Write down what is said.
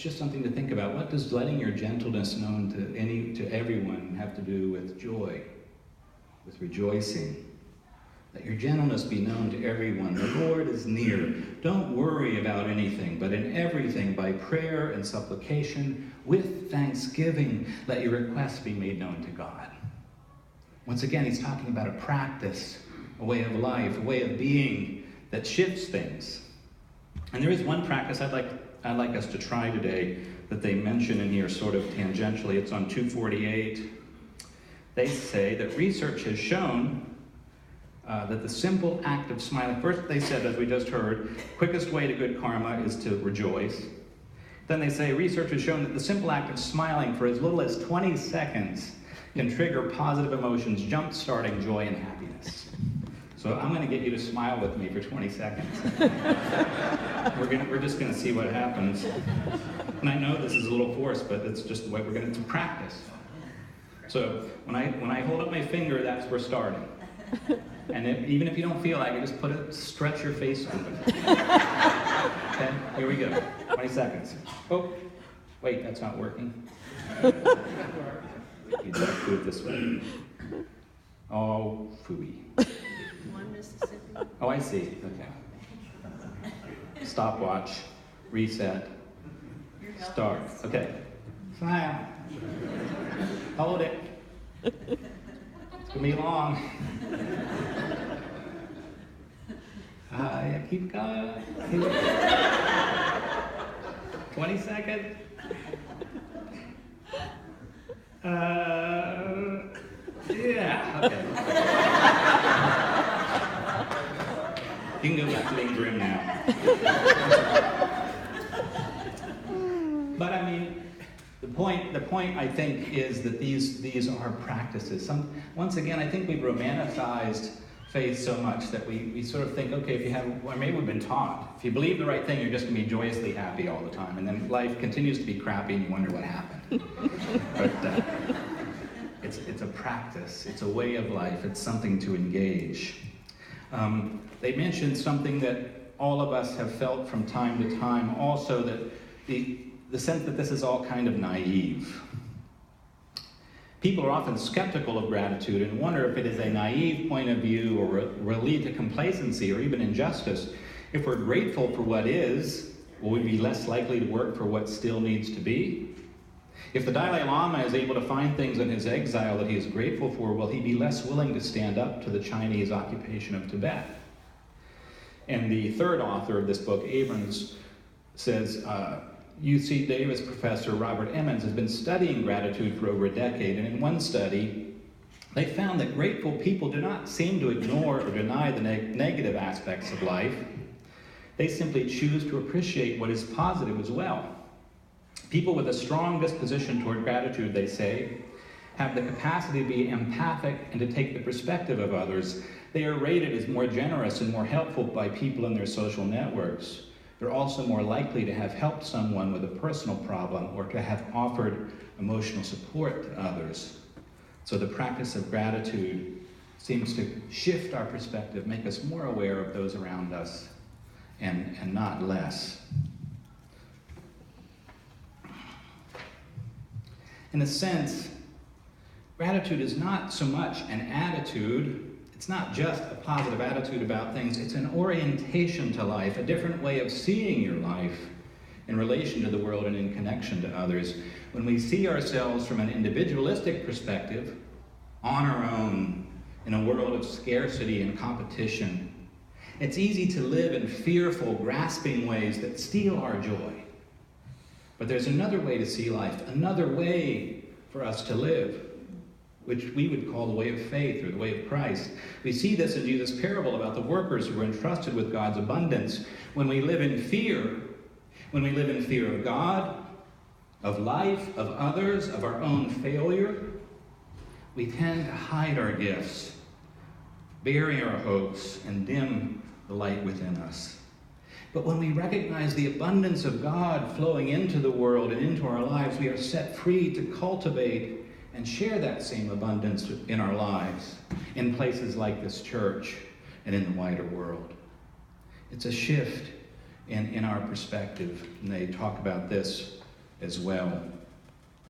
just something to think about. What does letting your gentleness known to everyone have to do with joy, with rejoicing? Let your gentleness be known to everyone. The Lord is near. Don't worry about anything, but in everything, by prayer and supplication, with thanksgiving, let your requests be made known to God. Once again, he's talking about a practice, a way of life, a way of being that shifts things. And there is one practice I'd like us to try today that they mention in here sort of tangentially. It's on 248. They say that research has shown that the simple act of smiling, first they said, as we just heard, quickest way to good karma is to rejoice. Then they say research has shown that the simple act of smiling for as little as 20 seconds can trigger positive emotions, jump-starting joy and happiness. So I'm going to get you to smile with me for 20 seconds. We're just going to see what happens. And I know this is a little forced, but it's just the way we're going to practice. So when I hold up my finger, that's where we're starting. And even if you don't feel like it, just stretch your face open. Okay, here we go. 20 seconds. Oh, wait, that's not working. You'd like to do it this way. Oh, phooey. One Mississippi. Oh, I see. Okay. Stopwatch. Reset. Start. Okay. Smile. Hold it. It's gonna be long. Keep going. 20 seconds. Yeah. Okay. You can go back to being grim now. But I mean, the point I think is that these are practices. Once again, I think we've romanticized faith so much that we sort of think, okay, if you have, or maybe we've been taught, if you believe the right thing, you're just going to be joyously happy all the time, and then life continues to be crappy, and you wonder what happened. But it's a practice, it's a way of life, it's something to engage. They mentioned something that all of us have felt from time to time, also that the sense that this is all kind of naive. People are often skeptical of gratitude and wonder if it is a naive point of view or will lead to complacency or even injustice. If we're grateful for what is, will we be less likely to work for what still needs to be? If the Dalai Lama is able to find things in his exile that he is grateful for, will he be less willing to stand up to the Chinese occupation of Tibet? And the third author of this book, Abrams, says, UC Davis professor Robert Emmons has been studying gratitude for over a decade, and in one study, they found that grateful people do not seem to ignore or deny the negative aspects of life. They simply choose to appreciate what is positive as well. People with a strong disposition toward gratitude, they say, have the capacity to be empathic and to take the perspective of others. They are rated as more generous and more helpful by people in their social networks. They're also more likely to have helped someone with a personal problem or to have offered emotional support to others. So the practice of gratitude seems to shift our perspective, make us more aware of those around us and not less. In a sense, gratitude is not so much an attitude. It's not just a positive attitude about things, it's an orientation to life, a different way of seeing your life in relation to the world and in connection to others. When we see ourselves from an individualistic perspective, on our own, in a world of scarcity and competition, it's easy to live in fearful, grasping ways that steal our joy. But there's another way to see life, another way for us to live, which we would call the way of faith or the way of Christ. We see this in Jesus' parable about the workers who were entrusted with God's abundance. When we live in fear of God, of life, of others, of our own failure, we tend to hide our gifts, bury our hopes, and dim the light within us. But when we recognize the abundance of God flowing into the world and into our lives, we are set free to cultivate and share that same abundance in our lives, in places like this church and in the wider world. It's a shift in our perspective, and they talk about this as well.